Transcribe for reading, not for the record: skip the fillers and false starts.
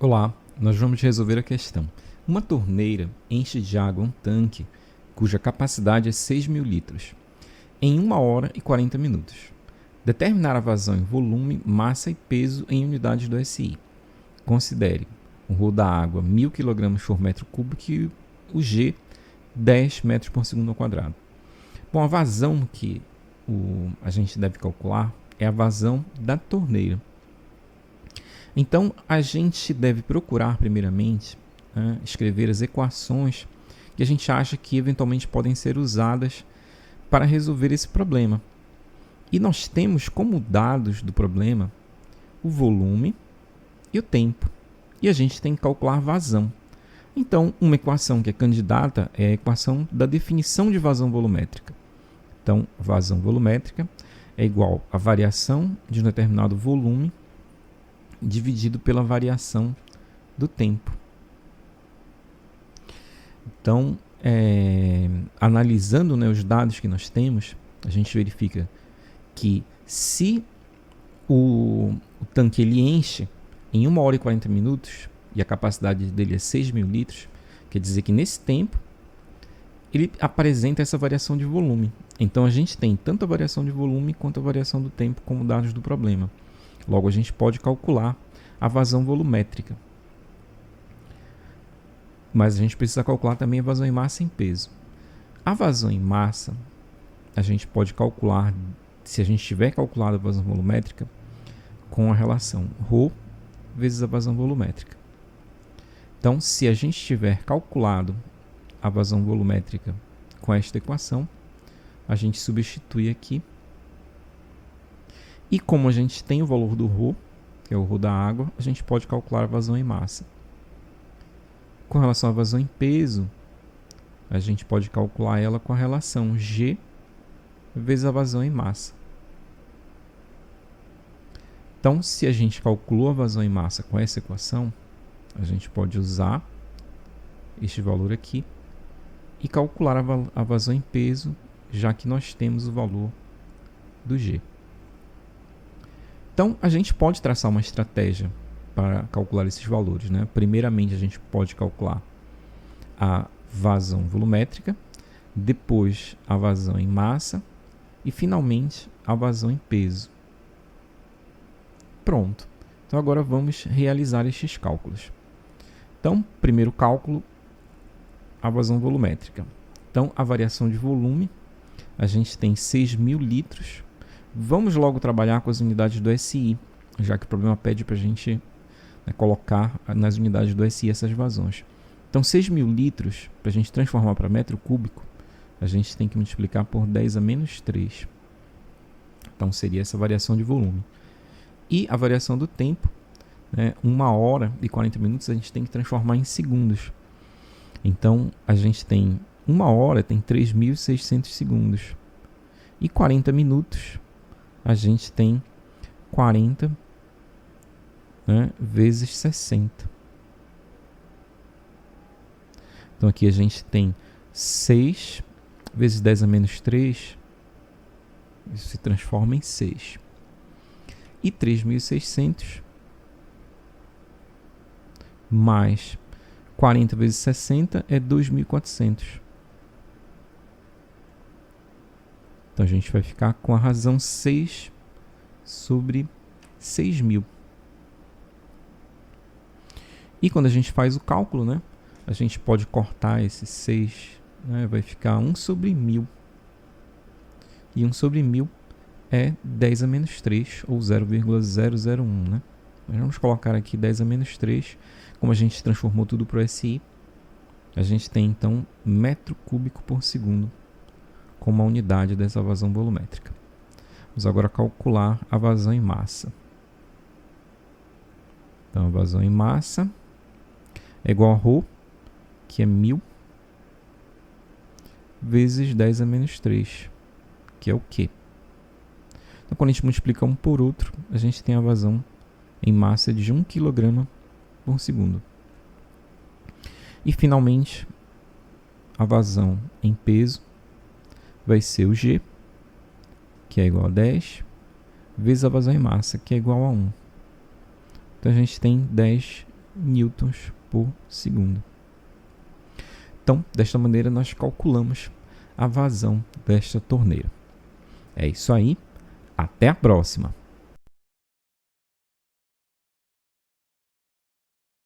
Olá, nós vamos resolver a questão. Uma torneira enche de água um tanque cuja capacidade é 6.000 litros em 1 hora e 40 minutos. Determinar a vazão em volume, massa e peso em unidades do SI. Considere o rho da água 1.000 kg por metro cúbico e o G 10 metros por segundo ao quadrado. Bom, a vazão que a gente deve calcular é a vazão da torneira. Então, a gente deve procurar, primeiramente, escrever as equações que a gente acha que eventualmente podem ser usadas para resolver esse problema. E nós temos como dados do problema o volume e o tempo. E a gente tem que calcular vazão. Então, uma equação que é candidata é a equação da definição de vazão volumétrica. Então, vazão volumétrica é igual a variação de um determinado volume dividido pela variação do tempo. Então, analisando, os dados que nós temos, a gente verifica que se o tanque ele enche em 1 hora e 40 minutos e a capacidade dele é 6.000 litros, quer dizer que nesse tempo ele apresenta essa variação de volume. Então a gente tem tanto a variação de volume quanto a variação do tempo como dados do problema. Logo, a gente pode calcular a vazão volumétrica. Mas a gente precisa calcular também a vazão em massa e em peso. A vazão em massa, a gente pode calcular, se a gente tiver calculado a vazão volumétrica, com a relação ρ vezes a vazão volumétrica. Então, se a gente tiver calculado a vazão volumétrica com esta equação, a gente substitui aqui. E como a gente tem o valor do ρ, que é o ρ da água, a gente pode calcular a vazão em massa. Com relação à vazão em peso, a gente pode calcular ela com a relação G vezes a vazão em massa. Então, se a gente calculou a vazão em massa com essa equação, a gente pode usar este valor aqui e calcular a vazão em peso, já que nós temos o valor do G. Então, a gente pode traçar uma estratégia para calcular esses valores. Primeiramente, a gente pode calcular a vazão volumétrica, depois a vazão em massa e, finalmente, a vazão em peso. Pronto. Então, agora vamos realizar estes cálculos. Então, primeiro cálculo, a vazão volumétrica. Então, a variação de volume, a gente tem 6.000 litros. Vamos logo trabalhar com as unidades do SI, já que o problema pede para a gente colocar nas unidades do SI essas vazões. Então, 6.000 litros, para a gente transformar para metro cúbico, a gente tem que multiplicar por 10 a menos 3. Então, seria essa variação de volume. E a variação do tempo, 1 hora e 40 minutos, a gente tem que transformar em segundos. Então, a gente tem 1 hora, tem 3.600 segundos. E 40 minutos, a gente tem 40 vezes 60. Então, aqui a gente tem 6 vezes 10 a menos 3, isso se transforma em 6. E 3.600 mais 40 vezes 60 é 2.400. Então, a gente vai ficar com a razão 6 sobre 6.000. E quando a gente faz o cálculo, a gente pode cortar esse 6, vai ficar 1 sobre 1.000. E 1 sobre 1.000 é 10 a menos 3, ou 0,001. Mas vamos colocar aqui 10 a menos 3. Como a gente transformou tudo para o SI, a gente tem, então, metro cúbico por segundo como a unidade dessa vazão volumétrica. Vamos agora calcular a vazão em massa. Então, a vazão em massa é igual a ρ, que é 1.000, vezes 10 a menos 3, que é o Q. Então, quando a gente multiplica um por outro, a gente tem a vazão em massa de 1 kg por segundo. E, finalmente, a vazão em peso vai ser o G, que é igual a 10, vezes a vazão em massa, que é igual a 1. Então, a gente tem 10 newtons por segundo. Então, desta maneira, nós calculamos a vazão desta torneira. É isso aí. Até a próxima!